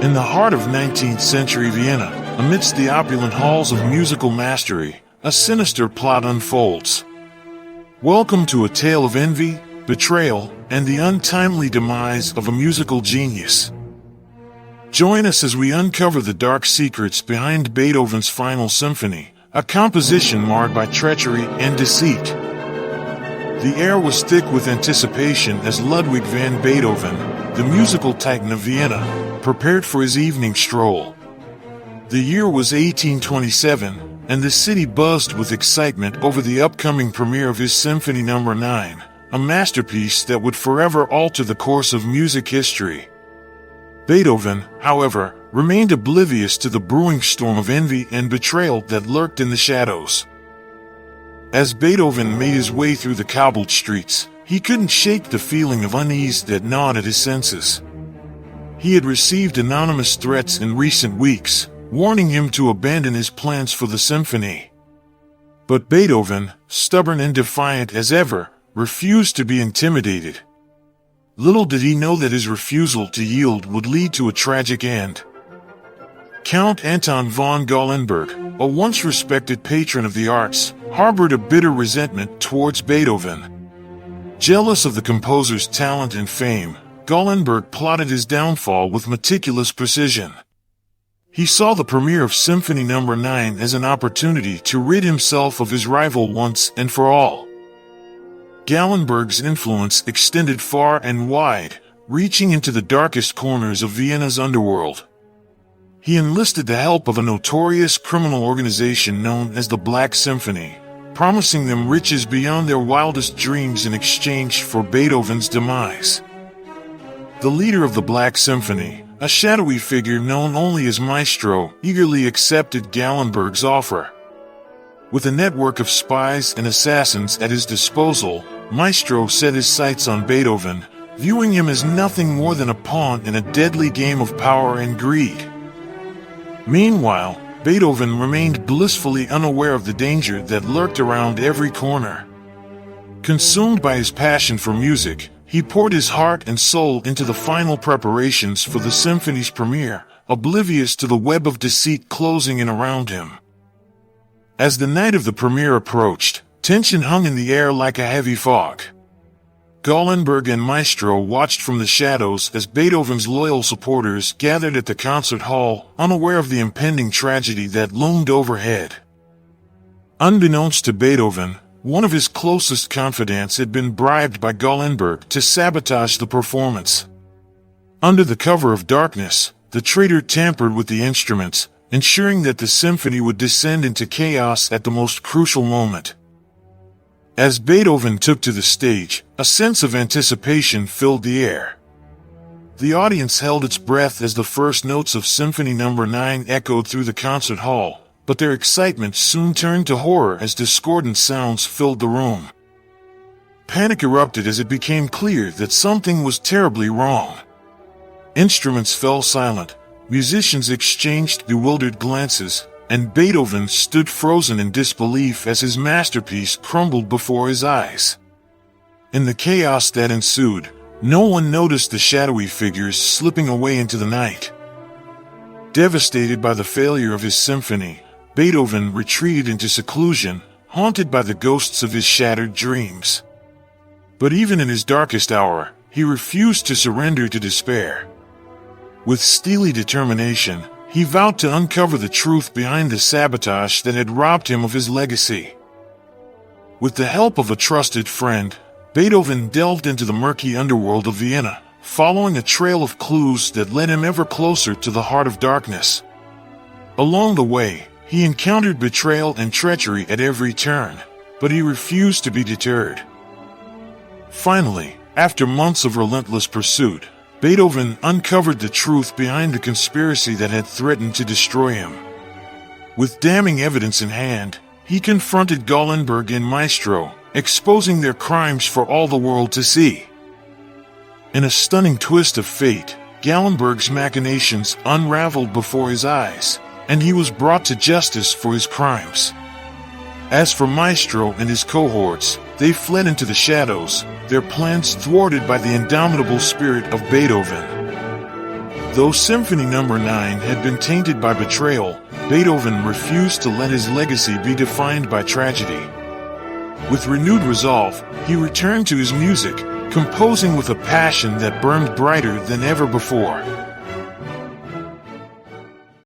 In the heart of 19th century Vienna, amidst the opulent halls of musical mastery, a sinister plot unfolds. Welcome to a tale of envy, betrayal, and the untimely demise of a musical genius. Join us as we uncover the dark secrets behind Beethoven's Final Symphony, a composition marred by treachery and deceit. The air was thick with anticipation as Ludwig van Beethoven, the musical titan of Vienna, prepared for his evening stroll. The year was 1827, and the city buzzed with excitement over the upcoming premiere of his Symphony No. 9, a masterpiece that would forever alter the course of music history. Beethoven, however, remained oblivious to the brewing storm of envy and betrayal that lurked in the shadows. As Beethoven made his way through the cobbled streets, he couldn't shake the feeling of unease that gnawed at his senses. He had received anonymous threats in recent weeks, warning him to abandon his plans for the symphony. But Beethoven, stubborn and defiant as ever, refused to be intimidated. Little did he know that his refusal to yield would lead to a tragic end. Count Anton von Gallenberg, a once respected patron of the arts, harbored a bitter resentment towards Beethoven. Jealous of the composer's talent and fame, Gallenberg plotted his downfall with meticulous precision. He saw the premiere of Symphony No. 9 as an opportunity to rid himself of his rival once and for all. Gallenberg's influence extended far and wide, reaching into the darkest corners of Vienna's underworld. He enlisted the help of a notorious criminal organization known as the Black Symphony, promising them riches beyond their wildest dreams in exchange for Beethoven's demise. The leader of the Black Symphony, a shadowy figure known only as Maestro, eagerly accepted Gallenberg's offer. With a network of spies and assassins at his disposal, Maestro set his sights on Beethoven, viewing him as nothing more than a pawn in a deadly game of power and greed. Meanwhile, Beethoven remained blissfully unaware of the danger that lurked around every corner. Consumed by his passion for music, he poured his heart and soul into the final preparations for the symphony's premiere, oblivious to the web of deceit closing in around him. As the night of the premiere approached, tension hung in the air like a heavy fog. Gallenberg and Maestro watched from the shadows as Beethoven's loyal supporters gathered at the concert hall, unaware of the impending tragedy that loomed overhead. Unbeknownst to Beethoven, one of his closest confidants had been bribed by Gallenberg to sabotage the performance. Under the cover of darkness, the traitor tampered with the instruments, ensuring that the symphony would descend into chaos at the most crucial moment. As Beethoven took to the stage, a sense of anticipation filled the air. The audience held its breath as the first notes of Symphony No. 9 echoed through the concert hall, but their excitement soon turned to horror as discordant sounds filled the room. Panic erupted as it became clear that something was terribly wrong. Instruments fell silent, musicians exchanged bewildered glances, and Beethoven stood frozen in disbelief as his masterpiece crumbled before his eyes. In the chaos that ensued, no one noticed the shadowy figures slipping away into the night. Devastated by the failure of his symphony, Beethoven retreated into seclusion, haunted by the ghosts of his shattered dreams. But even in his darkest hour, he refused to surrender to despair. With steely determination, he vowed to uncover the truth behind the sabotage that had robbed him of his legacy. With the help of a trusted friend, Beethoven delved into the murky underworld of Vienna, following a trail of clues that led him ever closer to the heart of darkness. Along the way, he encountered betrayal and treachery at every turn, but he refused to be deterred. Finally, after months of relentless pursuit, Beethoven uncovered the truth behind the conspiracy that had threatened to destroy him. With damning evidence in hand, he confronted Gallenberg and Maestro, exposing their crimes for all the world to see. In a stunning twist of fate, Gallenberg's machinations unraveled before his eyes, and he was brought to justice for his crimes. As for Maestro and his cohorts, they fled into the shadows, their plans thwarted by the indomitable spirit of Beethoven. Though Symphony No. 9 had been tainted by betrayal, Beethoven refused to let his legacy be defined by tragedy. With renewed resolve, he returned to his music, composing with a passion that burned brighter than ever before.